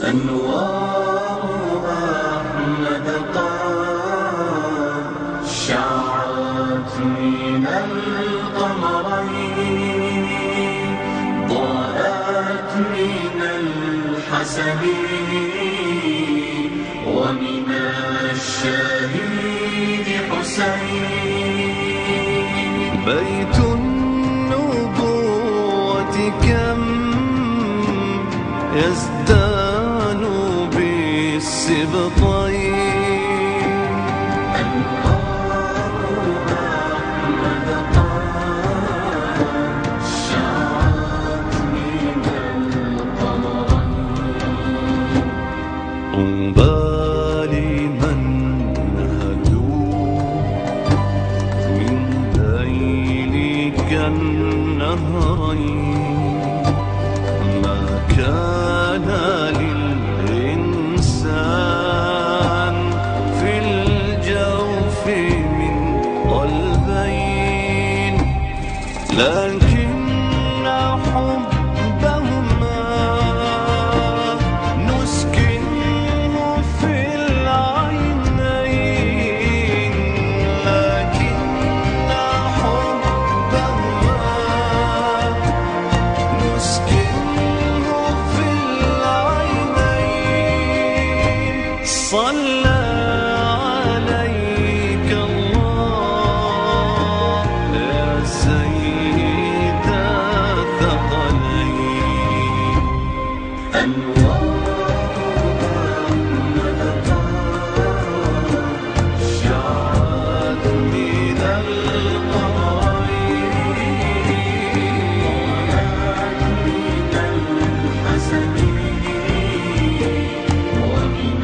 أنوار أحمد قد شعت من القمرين، ضاءت من الحسن ومن الشهيد حسين. بيت النبوة كم يزدان بالسبطين، أنوار أحمد قد شعت من القمرين. طوبى لمن نهدوا من ذيلك النهرين، ما كان للإنسان في الجوف من قلبين، لكن حبهما نسكنه في العينين، لكن حبهما نسكنه في العينين. صلى عليك الله يا سيد الثقلين. أنوار أحمد قد شعت من القمرين، ضاءت من الحسن ومن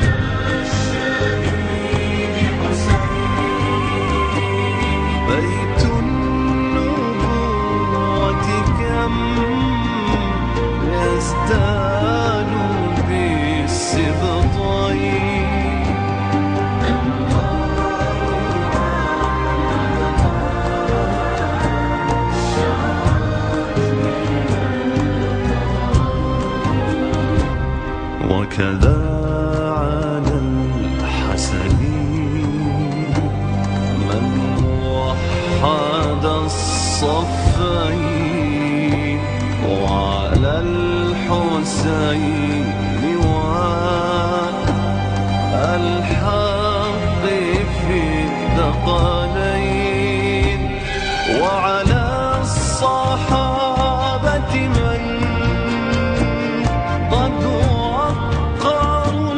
الشهيد حسين. بيت النبوة كم يزدان بالسبطين، أنوار أحمد شعت من القمرين. وكذا على الحسن من وحد الصفين، وعلى الحسين والحق في الثقلين، وعلى الصحابة من قد وقروا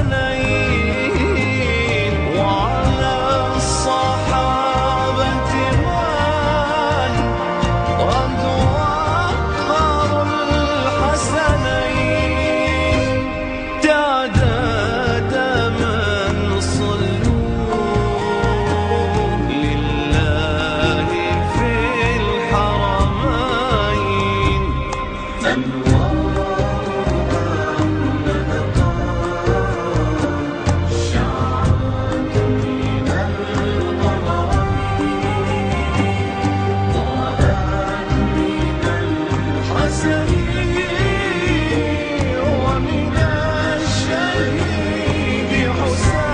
الحسنين، وعلى الصحابة من قد وقروا الحسنين. تعداد من صلوا لله في الحرمين، أنوار أحمد قد شعت من القمرين، ضاءت من الحسن ومن الشهيد حسين.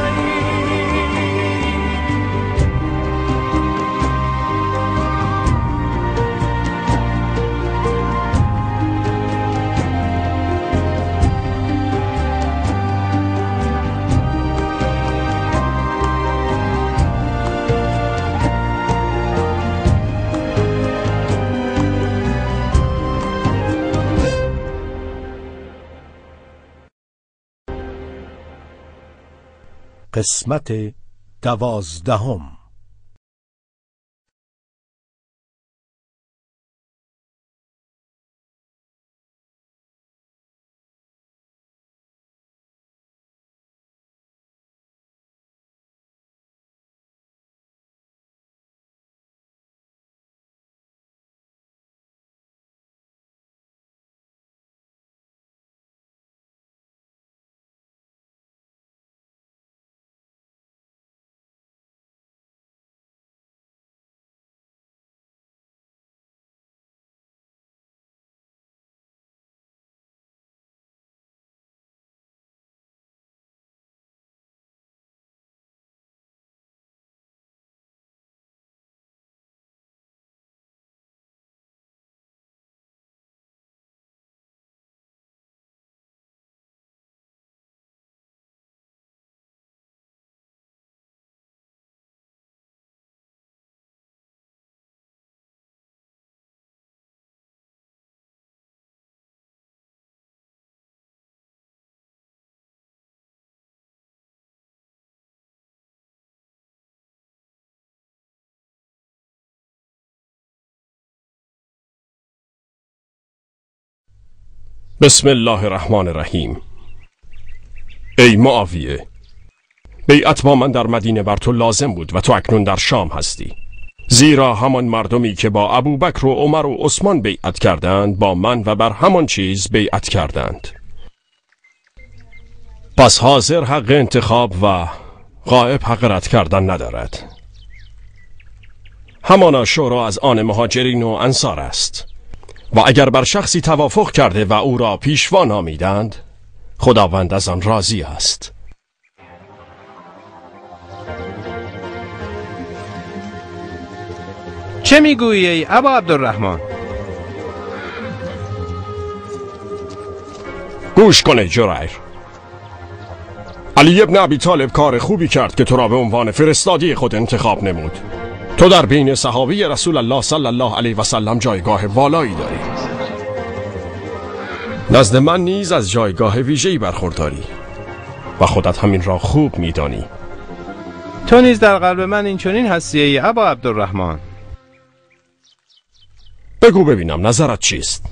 قسمت 12. بسم الله الرحمن الرحیم. ای معاویه، بیعت با من در مدینه بر تو لازم بود و تو اکنون در شام هستی، زیرا همان مردمی که با ابوبکر و عمر و عثمان بیعت کردند با من و بر همان چیز بیعت کردند. پس حاضر حق انتخاب و غائب حق رد کردن ندارد. همانا شورا از آن مهاجرین و انصار است و اگر بر شخصی توافق کرده و او را پیشوا نامیدند، خداوند از آن راضی است. چه میگویی ای ابا عبدالرحمن؟ گوش کن ای جریر. علی ابن ابی طالب کار خوبی کرد که تو را به عنوان فرستادی خود انتخاب نمود. تو در بین صحابه رسول الله صلی الله علیه و سلم جایگاه والایی داری. نزد من نیز از جایگاه ویژه‌ای برخورداری و خودت همین را خوب میدانی. تو نیز در قلب من این چنین هستی ای ابا عبدالرحمن. بگو ببینم نظرت چیست؟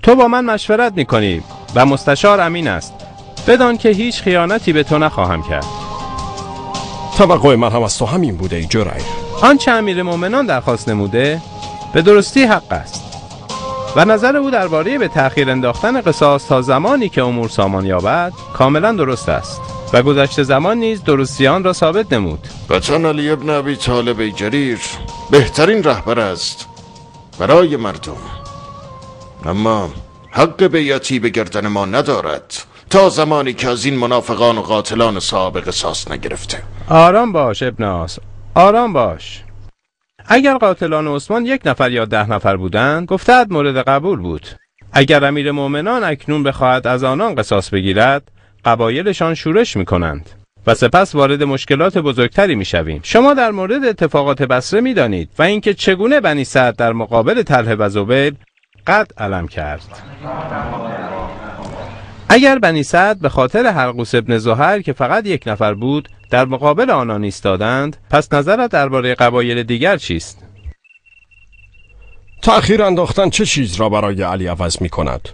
تو با من مشورت میکنی و مستشار امین است. بدان که هیچ خیانتی به تو نخواهم کرد. توقع من هم از تو همین بوده ای جریر. آنچه امیر مومنان درخواست نموده به درستی حق است و نظر او درباره به تأخیر انداختن قصاص تا زمانی که امور سامان یابد کاملا درست است و گذشته زمان نیز درستی آن را ثابت نمود. قطعاً علی ابن ابی طالب جریر بهترین رهبر است برای مردم، اما حق بیعتی به گردن ما ندارد تا زمانی که از این منافقان و قاتلان صاحب قصاص نگرفته. آرام باش ابن عاص، آرام باش. اگر قاتلان عثمان 1 نفر یا 10 نفر بودند گفته‌ات مورد قبول بود. اگر امیر مومنان اکنون بخواهد از آنان قصاص بگیرد قبایلشان شورش میکنند و سپس وارد مشکلات بزرگتری میشویم. شما در مورد اتفاقات بصره میدانید و اینکه چگونه بنی سعد در مقابل طلحه و زبیر قد علم کرد. اگر بنی سعد به خاطر حلقوس ابن زهر که فقط 1 نفر بود در مقابل آنان ایستادند، پس نظرت درباره قبایل دیگر چیست؟ تأخیر انداختن چه چیز را برای علی عوض می کند؟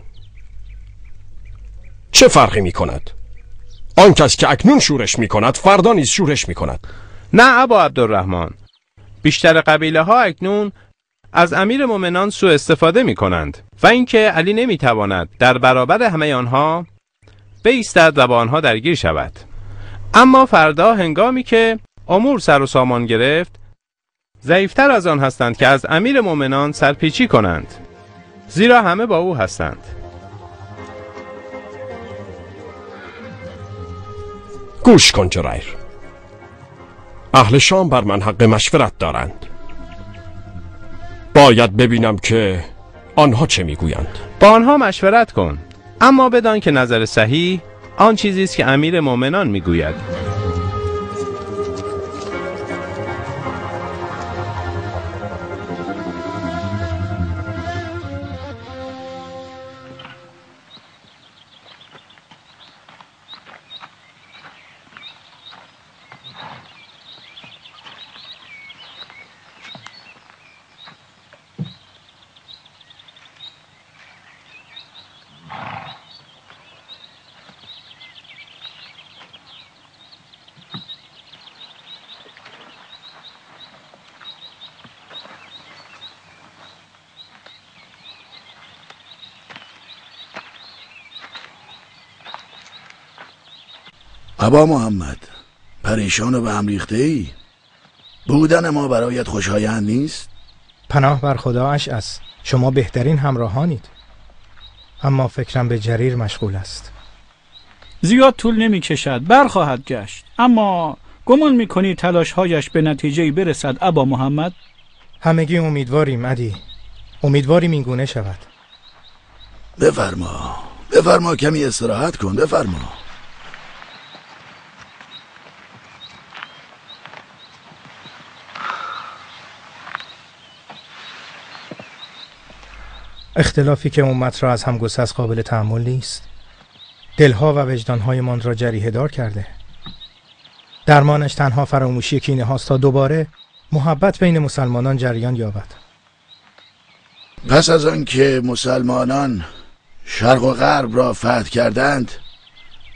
چه فرقی می کند؟ آن کس که اکنون شورش می کند فردا نیز شورش می کند. نه ابا عبدالرحمن، بیشتر قبیله ها اکنون از امیر مومنان سوء استفاده می کنند و اینکه علی نمی تواند در برابر همه آنها بایستد و با آنها درگیر شود. اما فردا هنگامی که امور سر و سامان گرفت ضعیفتر از آن هستند که از امیر مومنان سرپیچی کنند، زیرا همه با او هستند. گوش کن جریر. اهل شام بر من حق مشورت دارند. باید ببینم که آنها چه میگویند. با آنها مشورت کن، اما بدان که نظر صحیح آن چیزی است که امیر مومنان میگوید. ابا محمد، پریشان و به هم ریخته ای؟ بودن ما برایت خوشایند نیست؟ پناه بر خدا اشعث، شما بهترین همراهانید، اما فکرم به جریر مشغول است. زیاد طول نمی کشد، برخواهد گشت، اما گمان می کنی تلاشهایش به نتیجه‌ای برسد ابا محمد؟ همگی امیدواریم عدی، امیدواریم این گونه شود. بفرما کمی استراحت کن، بفرما. اختلافی که امت را از هم گسست قابل تحمل نیست. دلها و وجدانهایمان را جریحه دار کرده. درمانش تنها فراموشی کینه هاست تا دوباره محبت بین مسلمانان جریان یابد. پس از آن که مسلمانان شرق و غرب را فتح کردند،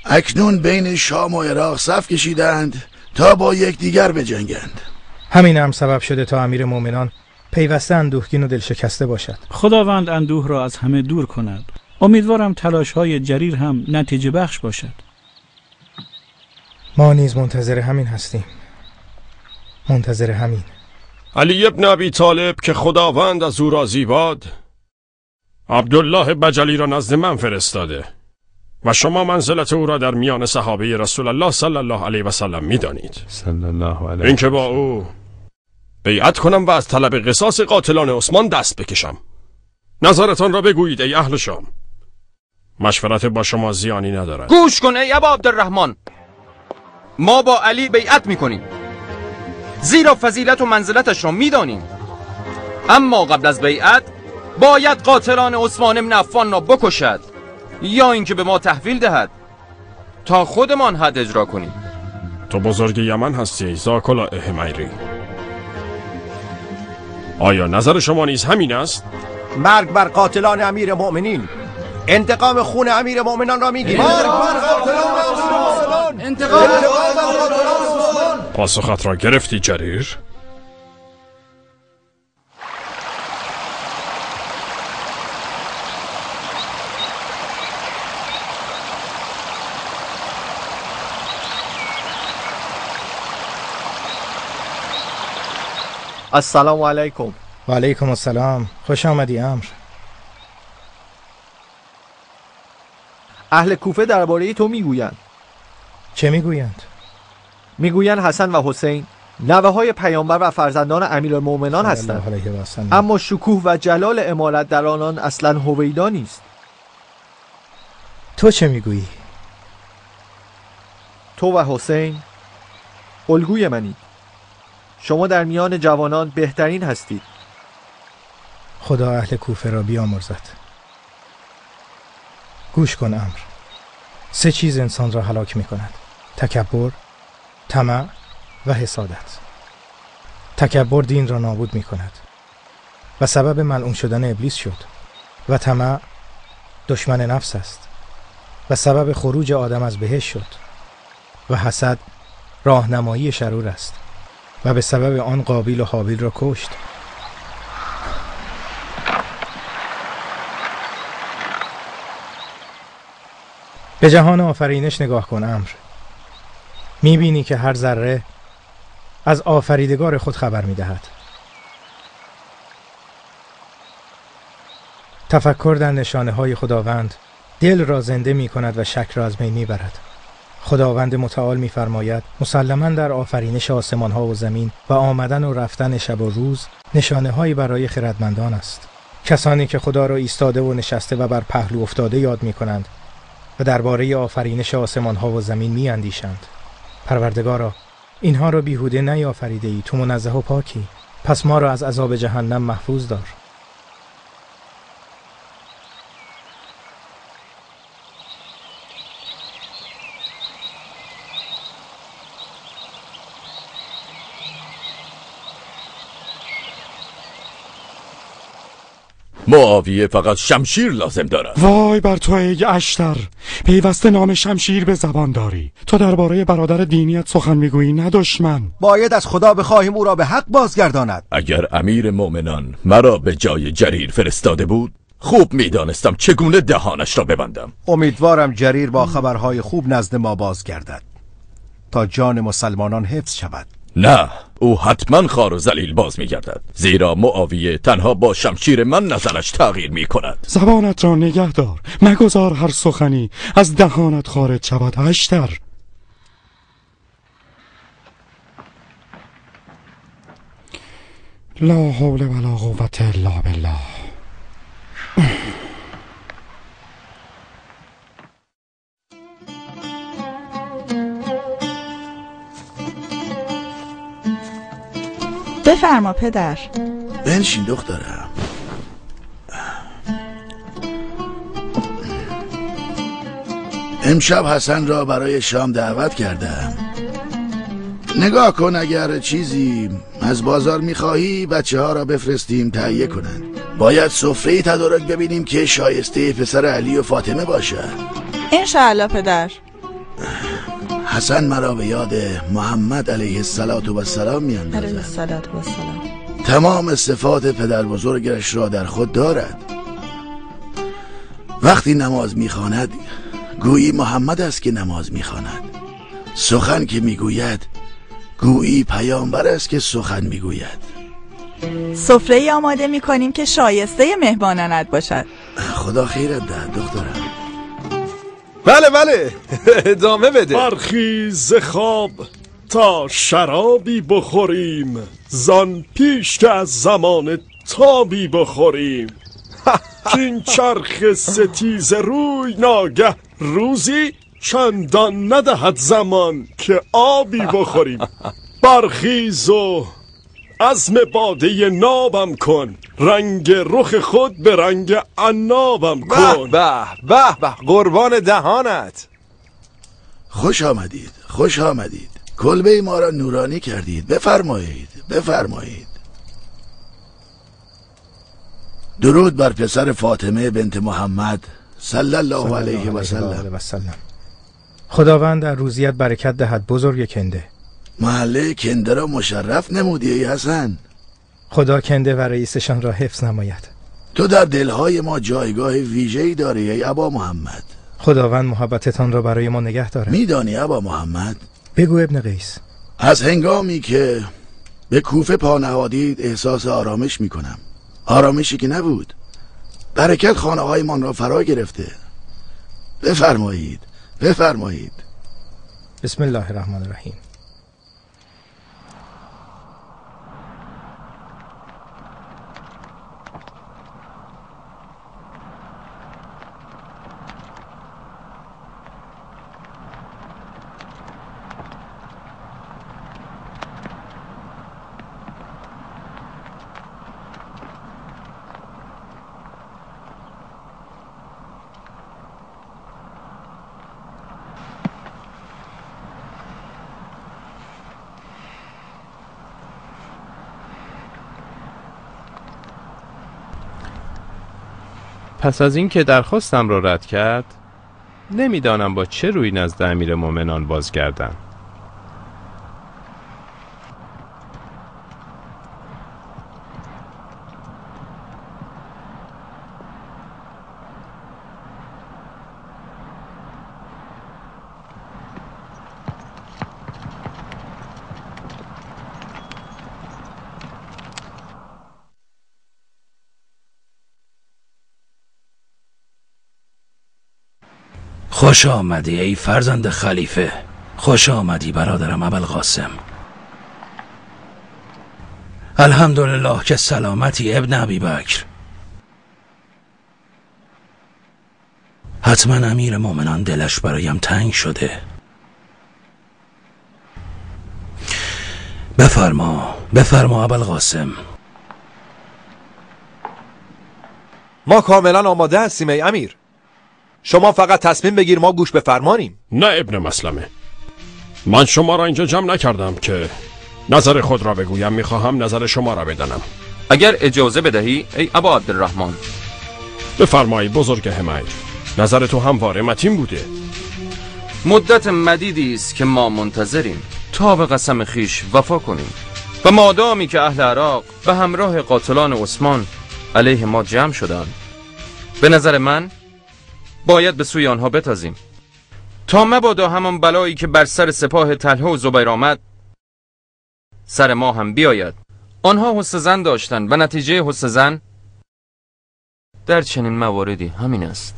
اکنون بین شام و عراق صف کشیدند تا با یکدیگر بجنگند. همین هم سبب شده تا امیر مومنان پیوسته اندوهگین و دلشکسته باشد. خداوند اندوه را از همه دور کند. امیدوارم تلاش‌های جریر هم نتیجه بخش باشد. ما نیز منتظر همین هستیم. منتظر همین. علی ابن ابی طالب که خداوند از او راضی باد، عبدالله بجلی را نزد من فرستاده و شما منزلت او را در میان صحابه رسول الله صلی الله علیه و سلم می‌دانید. صلی الله علیه. اینکه با او بیعت کنم و از طلب قصاص قاتلان عثمان دست بکشم. نظرتان را بگویید ای اهل شام. مشورت با شما زیانی ندارد. گوش کن ای ابا عبدالرحمن، ما با علی بیعت میکنیم زیرا فضیلت و منزلتش را میدانیم، اما قبل از بیعت باید قاتلان عثمان بن عفان را بکشد یا اینکه به ما تحویل دهد تا خودمان حد اجرا کنیم. تو بزرگ یمن هستی ای زاکلا اهمیری. آیا نظر شما نیز همین است؟ مرگ بر قاتلان امیر مؤمنین. انتقام خون امیر مؤمنان را میگیریم. مرگ بر قاتلان انتقام پاسخت را گرفتی جریر؟ السلام علیکم. و علیکم السلام. خوش آمدی امر. اهل کوفه درباره تو میگویند. چه میگویند؟ میگویند حسن و حسین نوه های پیامبر و فرزندان امیرالمومنان هستند، اما شکوه و جلال امارت در آنان اصلا هویدا نیست. تو چه میگویی؟ تو و حسین الگوی منید. شما در میان جوانان بهترین هستید. خدا اهل کوفه را بیامرزد. گوش کن امر. 3 چیز انسان را هلاک می کند: تکبر، طمع و حسادت. تکبر دین را نابود می کند و سبب ملعون شدن ابلیس شد، و طمع دشمن نفس است و سبب خروج آدم از بهشت شد، و حسد راهنمایی شرور است و به سبب آن قابیل و حابیل را کشت. به جهان آفرینش نگاه کن امر. میبینی که هر ذره از آفریدگار خود خبر میدهد. تفکر در نشانه های خداوند دل را زنده می کند و شک را از بین می برد. خداوند متعال می فرماید مسلماً در آفرینش آسمان ها و زمین و آمدن و رفتن شب و روز نشانه هایی برای خردمندان است. کسانی که خدا را ایستاده و نشسته و بر پهلو افتاده یاد می کنند و درباره آفرینش آسمان ها و زمین می اندیشند. پروردگارا، اینها را بیهوده نیافریده ای، تو منزه و پاکی، پس ما را از عذاب جهنم محفوظ دار. معاویه فقط شمشیر لازم دارد. وای بر تو ای اشتر، پیوسته نام شمشیر به زبان داری. تو درباره برادر دینیت سخن میگویی نه دشمن. باید از خدا بخواهیم او را به حق بازگرداند. اگر امیر مومنان مرا به جای جریر فرستاده بود، خوب میدانستم چگونه دهانش را ببندم. امیدوارم جریر با خبرهای خوب نزد ما بازگردد تا جان مسلمانان حفظ شود. نه، او حتما خار و ذلیل باز میگردد، زیرا معاویه تنها با شمشیر من نظرش تغییر میکند. زبانت را نگه دار، مگذار هر سخنی از دهانت خارج شود اشتر. لا حول ولا قوة الا بالله. بفرما پدر. بنشین دخترم. امشب حسن را برای شام دعوت کردم. نگاه کن، اگر چیزی از بازار میخواهی بچه ها را بفرستیم تهیه کنند. باید سفره تدارک ببینیم که شایسته پسر علی و فاطمه باشد. انشاءالله پدر. حسن مرا به یاد محمد علیه السلام میاندازد. تمام صفات پدر بزرگش را در خود دارد. وقتی نماز میخواند گویی محمد است که نماز میخواند. سخن که میگوید گویی پیامبر است که سخن میگوید. سفره آماده میکنیم که شایسته مهمانانت باشد. خدا خیرت دهد دخترم. بله ادامه بده. برخیز خواب تا شرابی بخوریم، زان پیش که از زمان تابی بخوریم. این چرخ ستیز روی ناگه روزی چندان ندهد زمان که آبی بخوریم. برخیز و عزم باده نابم کن، رنگ رخ خود به رنگ عنابم کن. به قربان دهانت. خوش آمدید. کلبه ما را نورانی کردید. بفرمایید. درود بر پسر فاطمه بنت محمد صلی الله علیه و سلم. خداوند در روزیت برکت دهد بزرگ کنده. محله کنده را مشرف نمودی ای حسن. خدا کنده و رئیسشان را حفظ نماید. تو در دلهای ما جایگاه ویژه‌ای داری ای ابا محمد. خداوند محبتتان را برای ما نگه دارد. میدانی ابا محمد؟ بگو ابن قیس. از هنگامی که به کوفه پا نهادید احساس آرامش میکنم. آرامشی که نبود. برکت خانه های من را فرا گرفته. بفرمایید. بسم الله الرحمن الرحیم. پس از این که درخواستم را رد کرد، نمیدانم با چه روی نزد امیر مومنان بازگردم. خوش آمدی ای فرزند خلیفه. خوش آمدی برادرم ابوالقاسم. الحمدلله که سلامتی ابن ابی بکر. حتما امیر مومنان دلش برایم تنگ شده. بفرما ابوالقاسم. ما کاملا آماده هستیم ای امیر. شما فقط تصمیم بگیر، ما گوش بفرمانیم. نه ابن مسلمه، من شما را اینجا جمع نکردم که نظر خود را بگویم. میخواهم نظر شما را بدانم. اگر اجازه بدهی ای ابا عبدالرحمن. بفرمایی بزرگ همیر. نظر تو همواره متین بوده. مدت مدیدی است که ما منتظریم تا به قسم خیش وفا کنیم و مادامی که اهل عراق به همراه قاتلان عثمان علیه ما جمع شدند، به نظر من باید به سوی آنها بتازیم تا مبادا همان بلایی که بر سر سپاه طلحه و زبیر آمد سر ما هم بیاید. آنها حسن ظن داشتند و نتیجه حسن ظن در چنین مواردی همین است.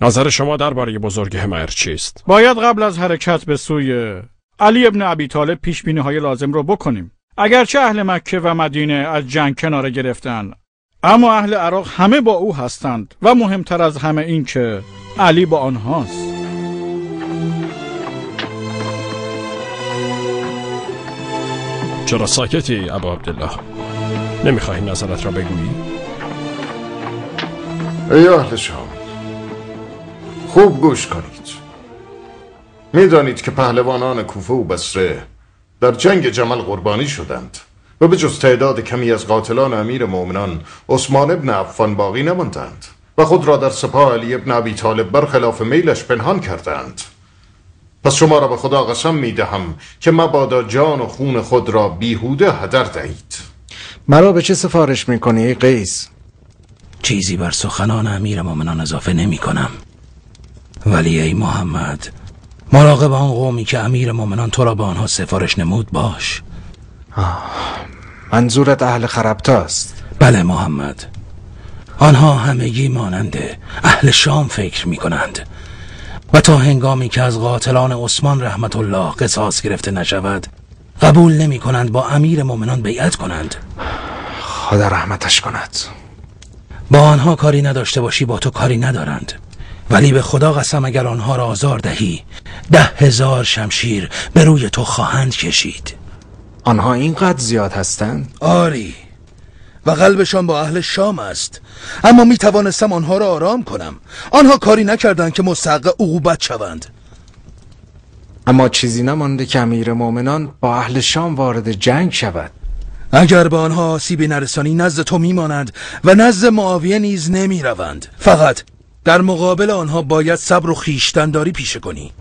نظر شما درباره بزرگ همیر چیست؟ باید قبل از حرکت به سوی علی ابن ابی طالب پیش بینی های لازم رو بکنیم. اگرچه اهل مکه و مدینه از جنگ کناره گرفتن، اما اهل عراق همه با او هستند و مهمتر از همه این که علی با آنهاست. چرا ساکتی ابا عبدالله؟ نمیخواهی نظرت را بگویی؟ ای اهل شام، خوب گوش کنید. میدانید که پهلوانان کوفه و بصره در جنگ جمل قربانی شدند و به جز تعداد کمی از قاتلان امیر مومنان عثمان ابن عفان باقی نماندند و خود را در سپاه علی ابن ابی طالب برخلاف میلش پنهان کردند. پس شما را به خدا قسم می دهم که مبادا جان و خون خود را بیهوده هدر دهید. مرا به چه سفارش می کنی ای قیس؟ چیزی بر سخنان امیر مومنان اضافه نمی کنم، ولی ای محمد مراقب آن قومی که امیر مومنان تو را به آنها سفارش نمود باش. منظورت اهل خربتاست؟ بله محمد، آنها همگی مانند اهل شام فکر می کنند و تا هنگامی که از قاتلان عثمان رحمت الله قصاص گرفته نشود قبول نمی کنند با امیر مومنان بیعت کنند. خدا رحمتش کند. با آنها کاری نداشته باشی با تو کاری ندارند، ولی به خدا قسم اگر آنها را آزار دهی 10,000 شمشیر به روی تو خواهند کشید. آنها اینقدر زیاد هستند؟ آری، و قلبشان با اهل شام است، اما می توانستم آنها را آرام کنم. آنها کاری نکردند که مستحق عقوبت شوند. اما چیزی نمانده که امیر مومنان با اهل شام وارد جنگ شود. اگر به آنها آسیبی نرسانی نزد تو میمانند و نزد معاویه نیز نمی روند. فقط در مقابل آنها باید صبر و خویشتن‌داری پیشه کنی.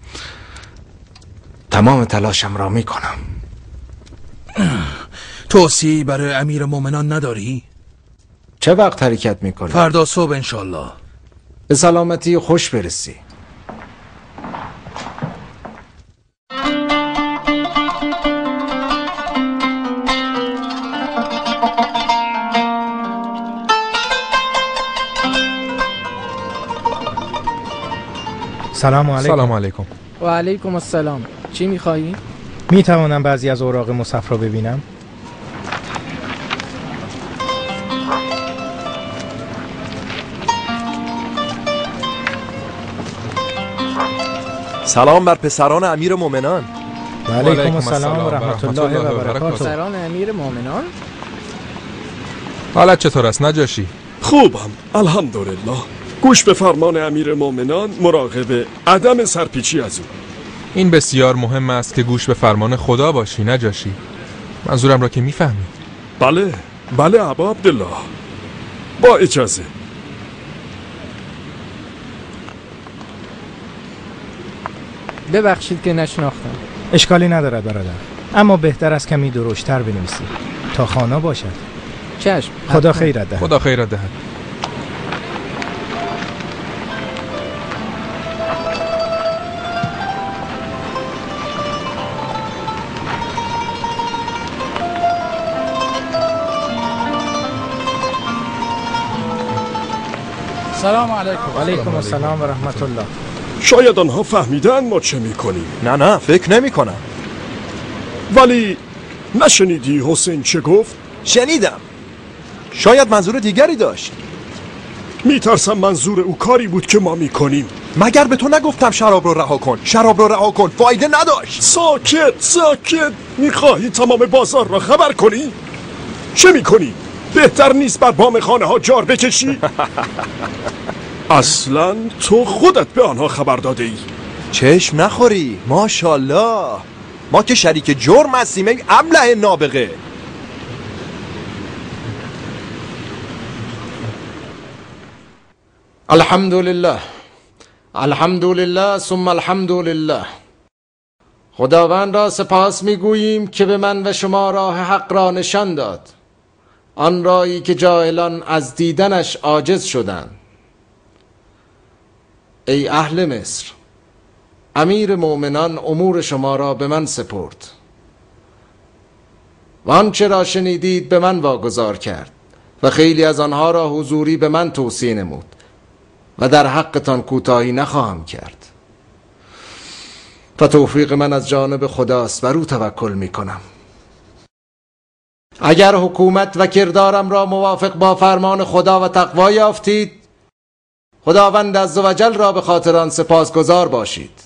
تمام تلاشم را می کنم. توصیه‌ای برای امیر مومنان نداری؟ چه وقت حرکت می کنی؟ فردا صبح انشالله. به سلامتی خوش برسی. سلام علیکم. سلام علیکم. و علیکم السلام. چی میخوایی؟ می توانم بعضی از اوراق مصحف را ببینم؟ سلام بر پسران امیر مومنان. و علیکم السلام و رحمت الله و برکاته. پسران امیر مومنان؟ حالت چطور است نجاشی؟ خوبم الحمدلله. گوش به فرمان امیر مومنان، مراقب عدم سرپیچی از او. این بسیار مهم است که گوش به فرمان خدا باشی نجاشی. منظورم را که میفهمی. بله بله ابا عبدالله، با اجازه. ببخشید که نشناختم. اشکالی ندارد برادر، اما بهتر است کمی درشتر بنویسی تا خوانا باشد. چشم. خدا خیرت دهد. خدا خیرت دهد. سلام علیکم. و علیکم السلام و رحمت الله. شاید آنها فهمیدن ما چه میکنیم. نه فکر نمی کنم. ولی نشنیدی حسین چه گفت؟ شنیدم. شاید منظور دیگری داشت. میترسم منظور او کاری بود که ما میکنیم. مگر به تو نگفتم شراب رو رها کن؟ شراب رو رها کن، فایده نداشت. ساکت. میخواهی تمام بازار را خبر کنی؟ چه میکنی؟ بهتر نیست بر بام خانه ها جار بکشی؟ اصلا تو خودت به آنها خبر داده ای. چشم نخوری. ماشاءالله، ما که شریک جرم هستیم ای ابله نابغه. الحمدلله الحمدلله ثم الحمدلله. خداوند را سپاس میگوییم که به من و شما راه حق را نشان داد، آن رایی که جاهلان از دیدنش عاجز شدند. ای اهل مصر، امیر مومنان امور شما را به من سپرد و آنچه را شنیدید به من واگذار کرد و خیلی از آنها را حضوری به من توصیه نمود و در حقتان کوتاهی نخواهم کرد. و توفیق من از جانب خداست، بر او توکل می کنم. اگر حکومت و کردارم را موافق با فرمان خدا و تقوا یافتید، خداوند عزوجل را به خاطر آن سپاسگزار باشید.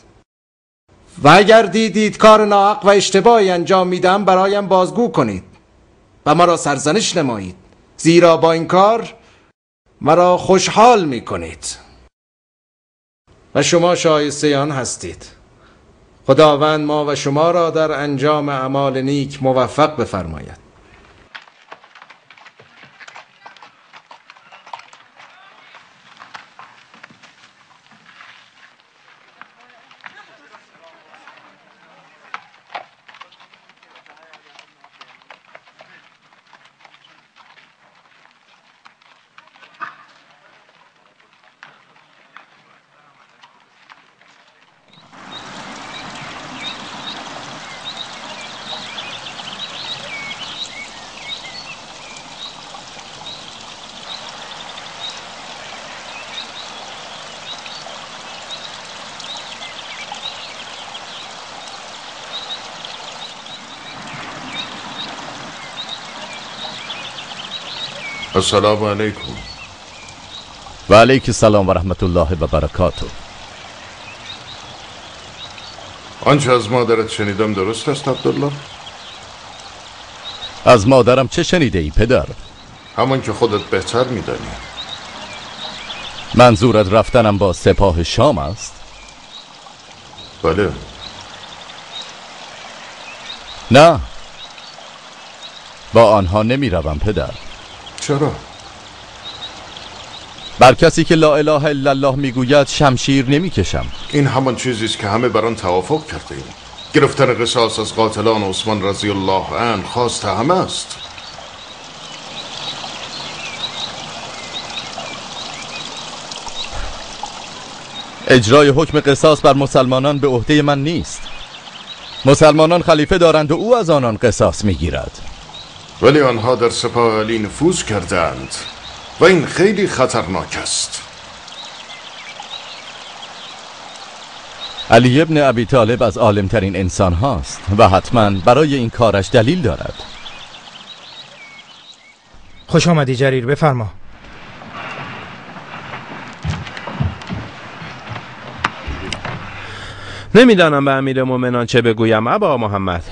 و اگر دیدید کار ناحق و اشتباهی انجام میدم، برایم بازگو کنید و مرا سرزنش نمایید، زیرا با این کار مرا خوشحال میکنید و شما شایسته آن هستید. خداوند ما و شما را در انجام اعمال نیک موفق بفرماید. السلام علیکم. و علیک السلام و رحمت الله و برکاته. آنچه از مادرت شنیدم درست است عبدالله؟ از مادرم چه شنیده ای پدر؟ همان که خودت بهتر میدانی. منظورت رفتنم با سپاه شام است؟ بله. نه، با آنها نمی روم پدر. چرا؟ بر کسی که لا اله الا الله میگوید شمشیر نمی کشم. این همان چیزی است که همه بر آن توافق کرده ایم. گرفتن قصاص از قاتلان عثمان رضی الله عنه خواست همه است. اجرای حکم قصاص بر مسلمانان به عهده من نیست. مسلمانان خلیفه دارند و او از آنان قصاص میگیرد. ولی آنها در سپاه علی نفوذ کردند و این خیلی خطرناک است. علی ابن ابی طالب از عالمترین انسان هاست و حتما برای این کارش دلیل دارد. خوش آمدی جریر، بفرما. نمیدانم به امیر مومنان چه بگویم ابا محمد.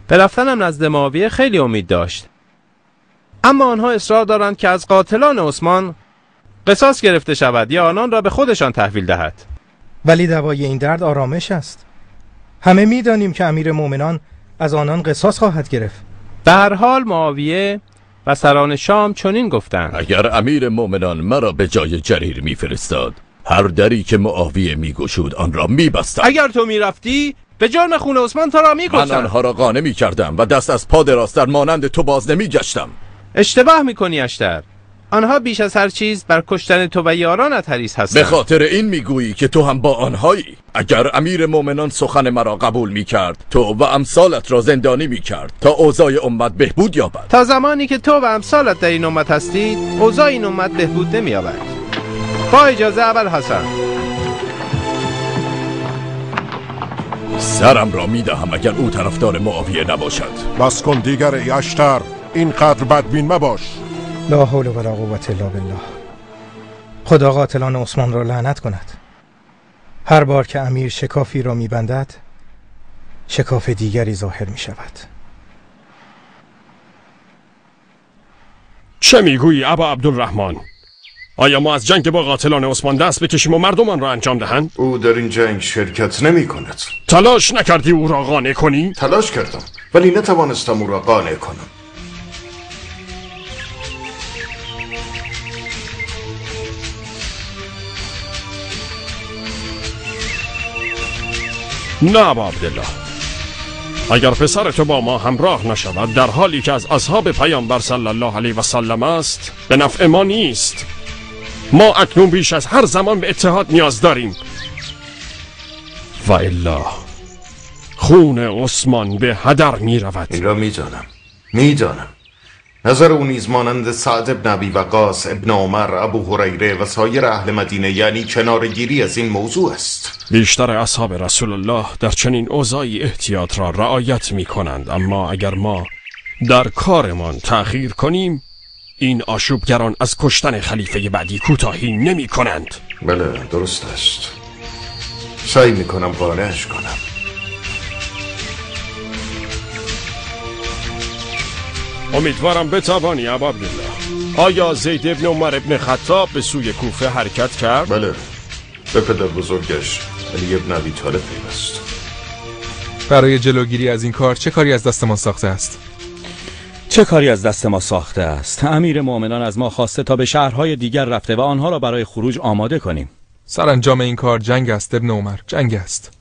به رفتنم نزد معاویه خیلی امید داشت، اما آنها اصرار دارند که از قاتلان عثمان قصاص گرفته شود یا آنان را به خودشان تحویل دهد. ولی دوای این درد آرامش است. همه میدانیم که امیر مومنان از آنان قصاص خواهد گرفت. به هر حال معاویه و سران شام چنین گفتند: اگر امیر مومنان مرا به جای جریر میفرستاد، هر دری که معاویه میگشود آن را میبستم. اگر تو میرفتی به جرم خون عثمان تو را میکشتم. من آنها را قانع میکردم و دست از پا دراز در مانند تو باز نمیگشتم. اشتباه میکنی اشتر. آنها بیش از هر چیز بر کشتن تو و یارانت حریص هستند. به خاطر این میگویی که تو هم با آنهایی؟ اگر امیر مومنان سخن مرا قبول میکرد، تو و امثالت را زندانی میکرد تا اوضاع امت بهبود یابد. تا زمانی که تو و امثالت در این امت هستید، اوضاع این امت بهبود نمییابد. با اجازه ابوالحسن. سرم را میدهم اگر او طرفدار معاویه نباشد. بس کن دیگر ای اشتر، اینقدر بدبین مباش. لا حول ولا قوة الا بالله. خدا قاتلان عثمان را لعنت کند. هر بار که امیر شکافی را میبندد، شکاف دیگری ظاهر می شود. چه میگویی ابا عبدالرحمن؟ آیا ما از جنگ با قاتلان عثمان دست بکشیم و مردمان را انجام دهند؟ او در این جنگ شرکت نمی کند. تلاش نکردی او را قانع کنی؟ تلاش کردم ولی نتوانستم او را قانع کنم. نه ابا عبدالله، اگر پسر تو با ما همراه نشود در حالی که از اصحاب پیامبر صلی الله علیه و سلم است، به نفع ما نیست. ما اکنون بیش از هر زمان به اتحاد نیاز داریم و الا خون عثمان به هدر می رود. این را میدانم. نظر او نیز مانند سعد ابن ابی وقاص، ابن عمر، ابو هریره و سایر اهل مدینه، یعنی کنارگیری از این موضوع است. بیشتر اصحاب رسول الله در چنین اوضاعی احتیاط را رعایت می کنند، اما اگر ما در کارمان تأخیر کنیم، این آشوبگران از کشتن خلیفه بعدی کوتاهی نمی کنند. بله درست است. سعی می کنم قانعش کنم. امیدوارم بتوانی ابا عبدالله. آیا زید ابن عمر ابن خطاب به سوی کوفه حرکت کرد؟ بله، به پدر بزرگش علی ابن ابی طالب پیوست. برای جلوگیری از این کار چه کاری از دست ما ساخته است؟ چه کاری از دست ما ساخته است؟ امیر مومنان از ما خواسته تا به شهرهای دیگر رفته و آنها را برای خروج آماده کنیم. سرانجام این کار جنگ است ابن عمر، جنگ است.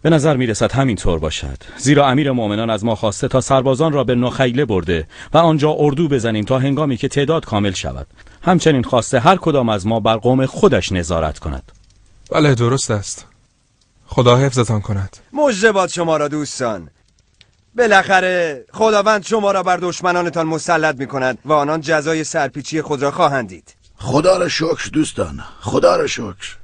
به نظر می رسد همین طور باشد، زیرا امیر مومنان از ما خواسته تا سربازان را به نخیله برده و آنجا اردو بزنیم تا هنگامی که تعداد کامل شود. همچنین خواسته هر کدام از ما بر قوم خودش نظارت کند. بله درست است. خدا حفظتان کند. مژده باد شما را دوستان. بالاخره خداوند شما را بر دشمنانتان مسلط می کند و آنان جزای سرپیچی خود را خواهند دید. خدا را شکر دوستان، خدا را شکر.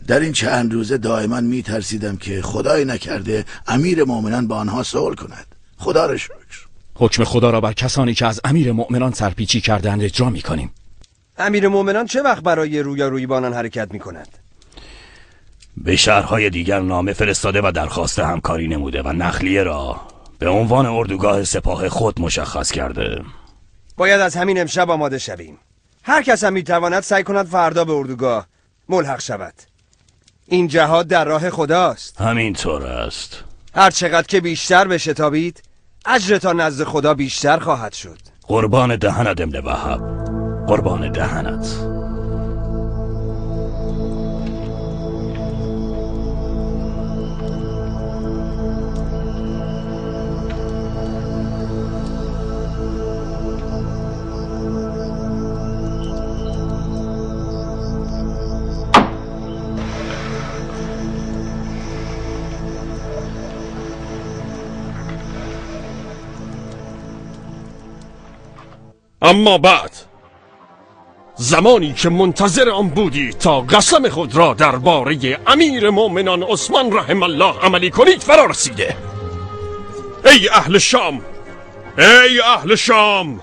در این چند روزه دائما می ترسیدم که خدای نکرده امیر مومنان با آنها صلح کند. خدا را شکر. حکم خدا را بر کسانی که از امیر مؤمنان سرپیچی کردند اجرا می‌کنیم. امیر مؤمنان چه وقت برای رویارویی با آنان حرکت می‌کند؟ به شهرهای دیگر نامه فرستاده و درخواست همکاری نموده و نخلیه را به عنوان اردوگاه سپاه خود مشخص کرده. باید از همین امشب آماده شویم. هر کس هم میتواند سعی کند فردا به اردوگاه ملحق شود. این جهاد در راه خداست. همینطور است. هر چقدر که بیشتر بشتابید اجرتان نزد خدا بیشتر خواهد شد. قربان دهنت ابن وهب، قربان دهنت. اما بعد زمانی که منتظر آن بودی تا قسم خود را درباره امیر مؤمنان عثمان رحم الله عملی کنید فرا رسیده. ای اهل شام، ای اهل شام،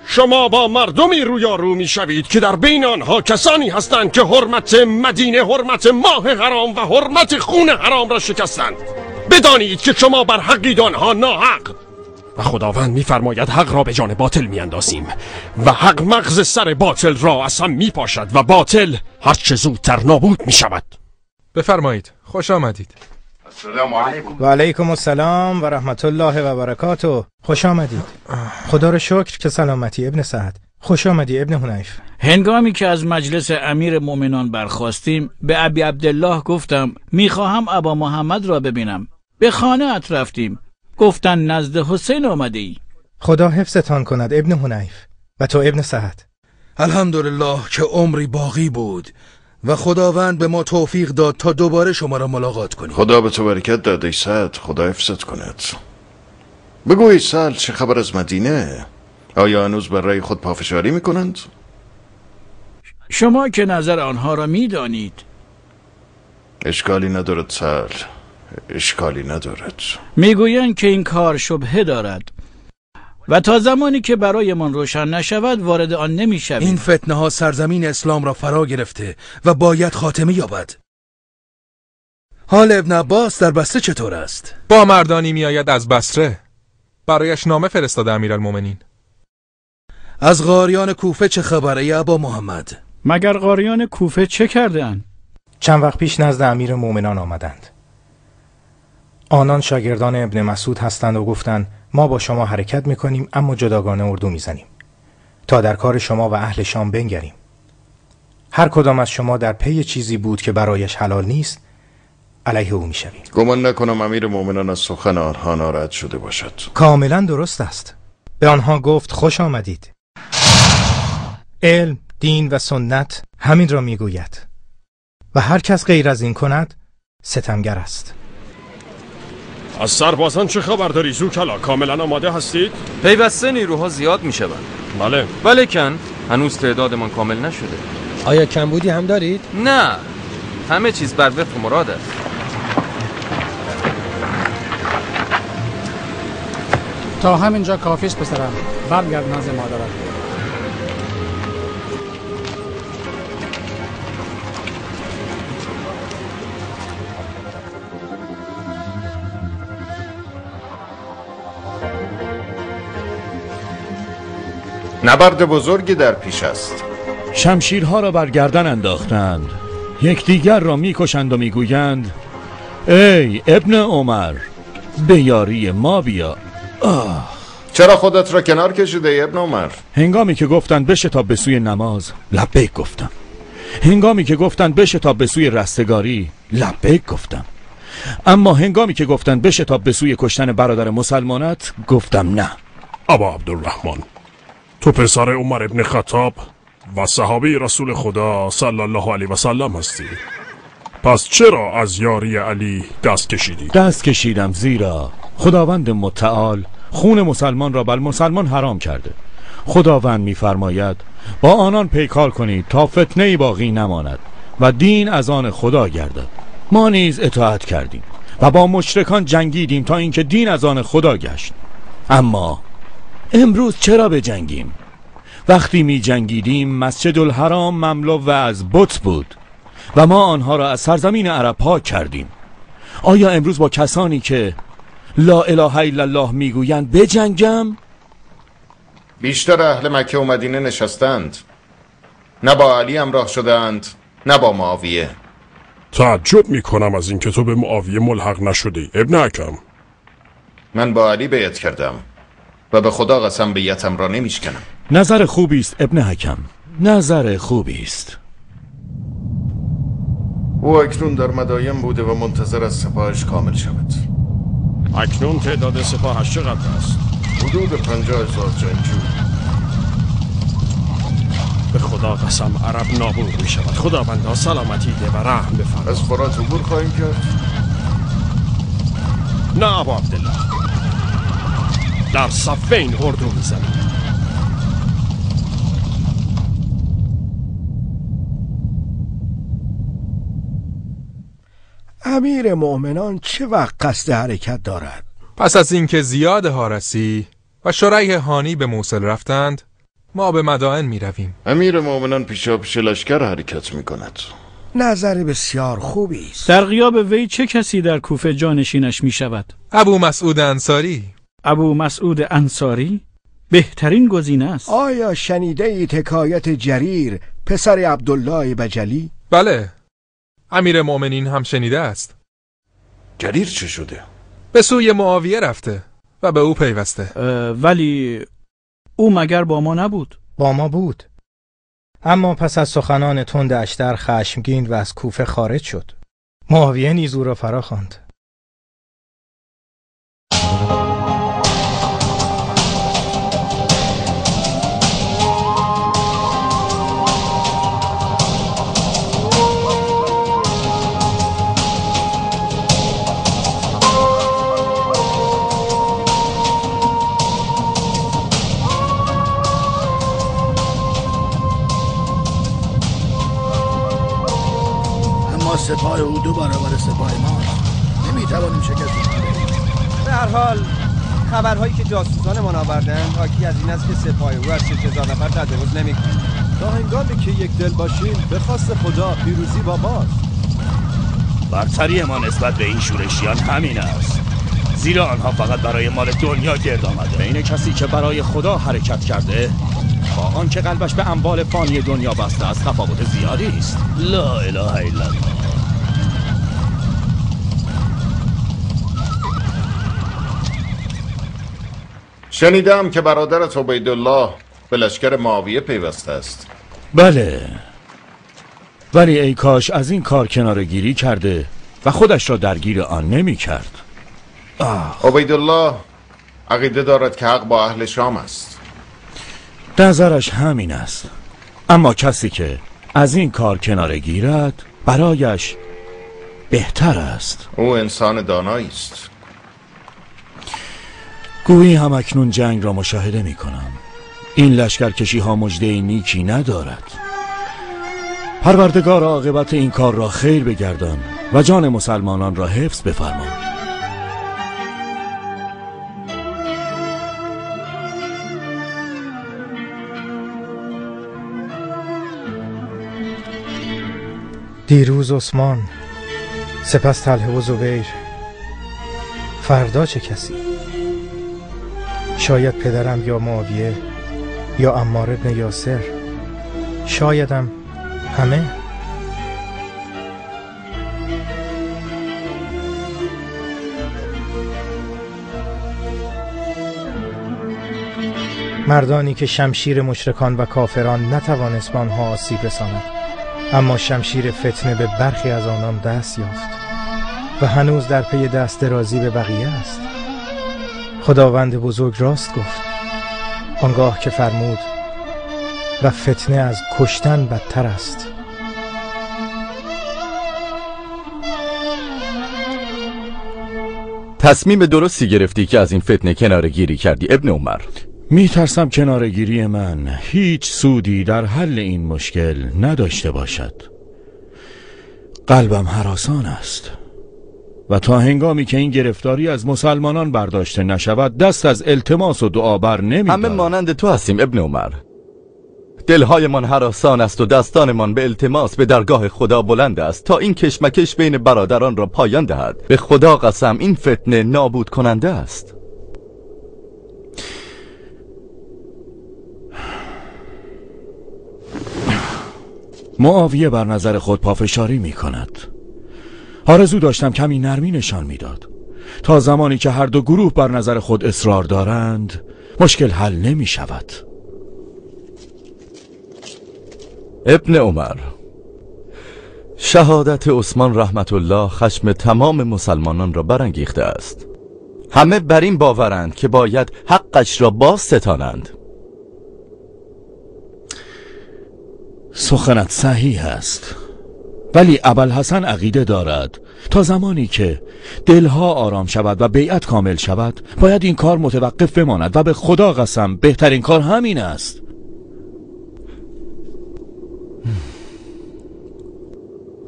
شما با مردمی رویارو می شوید که در بین آنها کسانی هستند که حرمت مدینه، حرمت ماه حرام و حرمت خون حرام را شکستند. بدانید که شما بر حقید آنها ناحق و خداوند می‌فرماید حق را به جان باطل می‌اندازیم و حق مغز سر باطل را از هم می‌پاشد و باطل هرچه زودتر نابود می‌شود. بفرمایید، خوش آمدید. السلام علیکم. و علیکم السلام و رحمت الله و برکاته. خوش آمدید. خدا را شکر که سلامتی ابن سعد. خوش آمدی ابن حنیف. هنگامی که از مجلس امیر مؤمنان برخاستیم به ابی عبدالله گفتم میخواهم ابا محمد را ببینم. به خانه ات رفتیم، گفتن نزد حسین آمده ای. خدا حفظتان کند ابن حنیف و تو ابن سعد. الحمدلله که عمری باقی بود و خداوند به ما توفیق داد تا دوباره شما را ملاقات کنیم. خدا به تو برکت داد ای سعد، خدا حفظت کند. بگو ای سعد، چه خبر از مدینه؟ آیا هنوز برای خود پافشاری میکنند؟ شما که نظر آنها را میدانید. اشکالی ندارد سعد، اشکالی ندارد. میگویند که این کار شبهه دارد و تا زمانی که برایمان روشن نشود وارد آن نمیشویم. این فتنه ها سرزمین اسلام را فرا گرفته و باید خاتمه یابد. حال ابن عباس در بسته چطور است؟ با مردانی میآید از بصره. برایش نامه فرستاده امیرالمومنین. از قاریان کوفه چه خبره ای ابا محمد؟ مگر قاریان کوفه چه کردند؟ چند وقت پیش نزد امیر مومنان آمدند. آنان شاگردان ابن مسعود هستند و گفتند ما با شما حرکت میکنیم اما جداگانه اردو میزنیم تا در کار شما و اهل شام بنگریم. هر کدام از شما در پی چیزی بود که برایش حلال نیست علیه او میشویم. گمان نکنم امیر مومنان از سخن آنها ناراحت شده باشد. کاملا درست است. به آنها گفت خوش آمدید. علم، دین و سنت همین را میگوید و هر کس غیر از این کند ستمگر است. از سربازان چه خبر داری زوکلا؟ کاملا آماده هستید؟ پیوسته نیروها زیاد می شوند. بله. ولیکن هنوز تعدادمان کامل نشده. آیا کمبودی هم دارید؟ نه، همه چیز بر وفق مراد است. تا همینجا کافیست پسرم. برگرد نزد مادرت. نبرد بزرگی در پیش است. شمشیرها را بر گردن انداختند، یکدیگر را میکشند و میگویند ای ابن عمر به یاری ما بیا. چرا خودت را کنار کشیده ای ابن عمر؟ هنگامی که گفتند بشتاب به سوی نماز لبیک گفتم. هنگامی که گفتند بشتاب به سوی رستگاری لبیک گفتم. اما هنگامی که گفتند بشتاب به سوی کشتن برادر مسلمانت گفتم نه. ابا عبدالرحمن، تو پسر عمر ابن خطاب و صحابه رسول خدا صلی الله علیه و سلم هستی. پس چرا از یاری علی دست کشیدی؟ دست کشیدم زیرا خداوند متعال خون مسلمان را بر مسلمان حرام کرده. خداوند می‌فرماید با آنان پیکار کنید تا فتنه‌ای باقی نماند و دین از آن خدا گردد. ما نیز اطاعت کردیم و با مشرکان جنگیدیم تا اینکه دین از آن خدا گشت. اما امروز چرا بجنگیم؟ وقتی می جنگیدیم مسجد الحرام مملو و از بت بود و ما آنها را از سرزمین عرب پاک کردیم. آیا امروز با کسانی که لا اله الا الله میگویند بجنگم؟ بیشتر اهل مکه و مدینه نشستند، نه با علی همراه شدند نه با معاویه. تعجب میکنم از اینکه تو به معاویه ملحق نشدی ابن حکم. من با علی بیعت کردم و به خدا قسم بیعتم را نمیشکنم. نظر خوبی است ابن حکم، نظر خوبی است. او اکنون در مدایم بوده و منتظر از سپاهش کامل شود. اکنون تعداد سپاهش چقدر است؟ حدود 50,000 جنگجو. به خدا قسم عرب نابود می شود. خداوندا سلامتی ده و رحم بفرما. از فرات عبور خواهیم کرد؟ نه ابا عبدالله، در صفین اردو می زنیم. امیر مؤمنان چه وقت قصد حرکت دارد؟ پس از اینکه زیاد حارسی و شریح هانی به موصل رفتند، ما به مدائن می رویم. امیر مؤمنان پیشا پیش لشکر حرکت می کند. نظر بسیار خوبی است. در غیاب وی چه کسی در کوفه جانشینش می شود؟ ابو مسعود انصاری. ابو مسعود انصاری بهترین گزینه است. آیا شنیده اید حکایت جریر پسر عبدالله بجلی؟ بله، امیر مؤمنین هم شنیده است. جریر چه شده؟ به سوی معاویه رفته و به او پیوسته. ولی او مگر با ما نبود؟ با ما بود، اما پس از سخنان تند اشتر خشمگین و از کوفه خارج شد. معاویه نیز او را فرا خواند. سپاه او 2 برابر سپاه ما، نمیتوانیم شکست بدهیم. به هر حال خبرهایی که جاسوسان ما آوردند حاکی از این است که سپاه او از 6000 نفر تجاوز نمی‌کند. تا هنگامی که یک دل باشیم به خواست خدا پیروزی با ماست. برتری ما نسبت به این شورشیان همین است، زیرا آنها فقط برای مال دنیا گرد آمده. بین کسی که برای خدا حرکت کرده با آن که قلبش به اموال فانی دنیا بسته است تفاوت زیادی است. لا اله الا الله. شنیدم که برادرت عبیدالله به لشکر معاویه پیوسته است. بله، ولی ای کاش از این کار کناره‌گیری کرده و خودش را درگیر آن نمی کرد. عبیدالله عقیده دارد که حق با اهل شام است. نظرش همین است، اما کسی که از این کار کناره گیرد برایش بهتر است. او انسان دانایی است. گویی هم اکنون جنگ را مشاهده می کنم. این لشکرکشی ها مژده نیکی ندارد. پروردگار عاقبت این کار را خیر بگردان و جان مسلمانان را حفظ بفرما. دیروز عثمان، سپس طلحه و زبیر، فردا چه کسی؟ شاید پدرم یا معاویه یا عمار ابن یاسر، شایدم همه. مردانی که شمشیر مشرکان و کافران نتوانست به آنها آسیب رساند، اما شمشیر فتنه به برخی از آنان دست یافت و هنوز در پی دست درازی به بقیه است. خداوند بزرگ راست گفت آنگاه که فرمود و فتنه از کشتن بدتر است. تصمیم درستی گرفتی که از این فتنه کناره گیری کردی ابن عمر. می ترسم کناره گیری من هیچ سودی در حل این مشکل نداشته باشد. قلبم هراسان است. و تا هنگامی که این گرفتاری از مسلمانان برداشته نشود دست از التماس و دعا بر نمی‌دارد. همه مانند تو هستیم ابن عمر. دلهایمان هراسان است و دستانمان به التماس به درگاه خدا بلند است تا این کشمکش بین برادران را پایان دهد. به خدا قسم این فتنه نابود کننده است. معاویه بر نظر خود پافشاری می کند. آرزو داشتم کمی نرمی نشان میداد. تا زمانی که هر دو گروه بر نظر خود اصرار دارند مشکل حل نمی شود. ابن عمر، شهادت عثمان رحمت الله خشم تمام مسلمانان را برانگیخته است. همه بر این باورند که باید حقش را باز ستانند. سخنت صحیح است، ولی ابوالحسن عقیده دارد تا زمانی که دلها آرام شود و بیعت کامل شود باید این کار متوقف بماند و به خدا قسم بهترین کار همین است.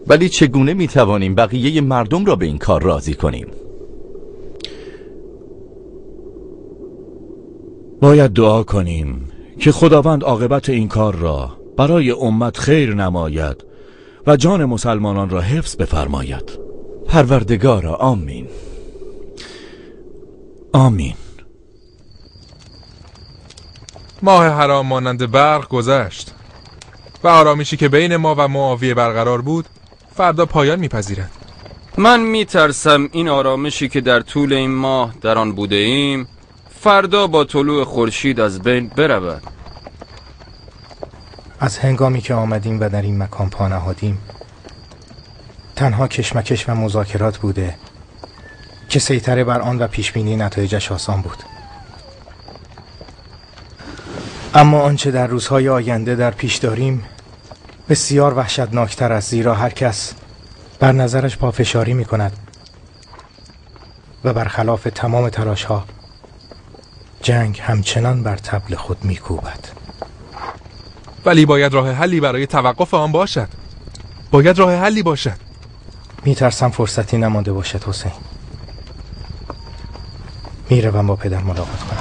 ولی چگونه میتوانیم بقیه مردم را به این کار راضی کنیم؟ باید دعا کنیم که خداوند عاقبت این کار را برای امت خیر نماید و جان مسلمانان را حفظ بفرماید. پروردگارا آمین. آمین. ماه حرام مانند برق گذشت و آرامشی که بین ما و معاویه برقرار بود فردا پایان میپذیرد. من میترسم این آرامشی که در طول این ماه در آن بوده ایم فردا با طلوع خورشید از بین برود. از هنگامی که آمدیم و در این مکان پا نهادیم تنها کشمکش و مذاکرات بوده که سیطره بر آن و پیشبینی نتایجش آسان بود. اما آنچه در روزهای آینده در پیش داریم بسیار وحشتناکتر است، زیرا هر کس بر نظرش پافشاری می کند و برخلاف تمام تلاش ها جنگ همچنان بر طبل خود می کوبد. ولی باید راه حلی برای توقف آن باشد. باید راه حلی باشد. می ترسم فرصتی نمانده باشد حسین. می روم با پدر ملاقات کنم.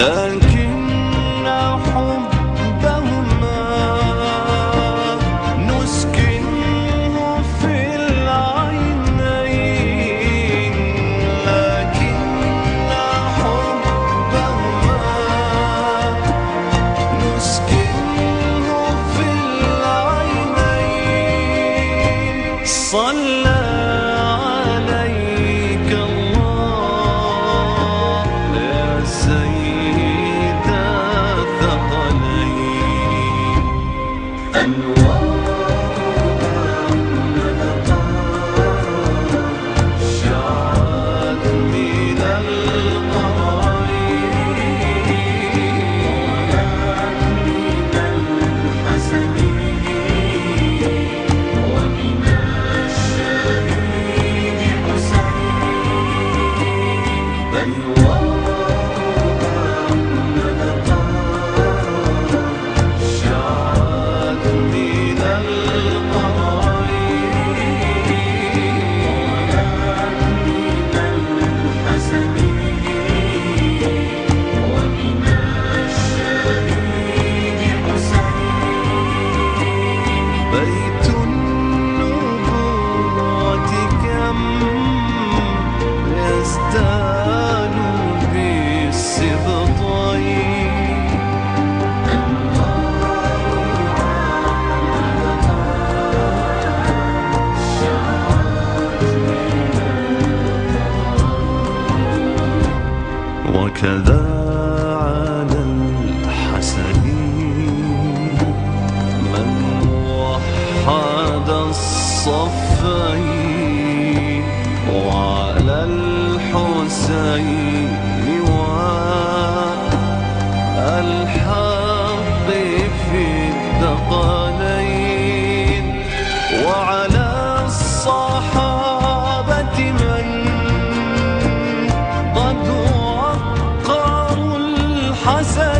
لكن حبهما نسكنه في العينين، لكن حبهما نسكنه في العينين. صلى عليك الله يا سيد الثقلين. شعت من بيت النبوة كم يزداد بالسبطين. وكذا على الحسن من وحد الصفين، وعلى الحسين والحق في الثقلين، وعلى الصحابة من قد وقروا الحسن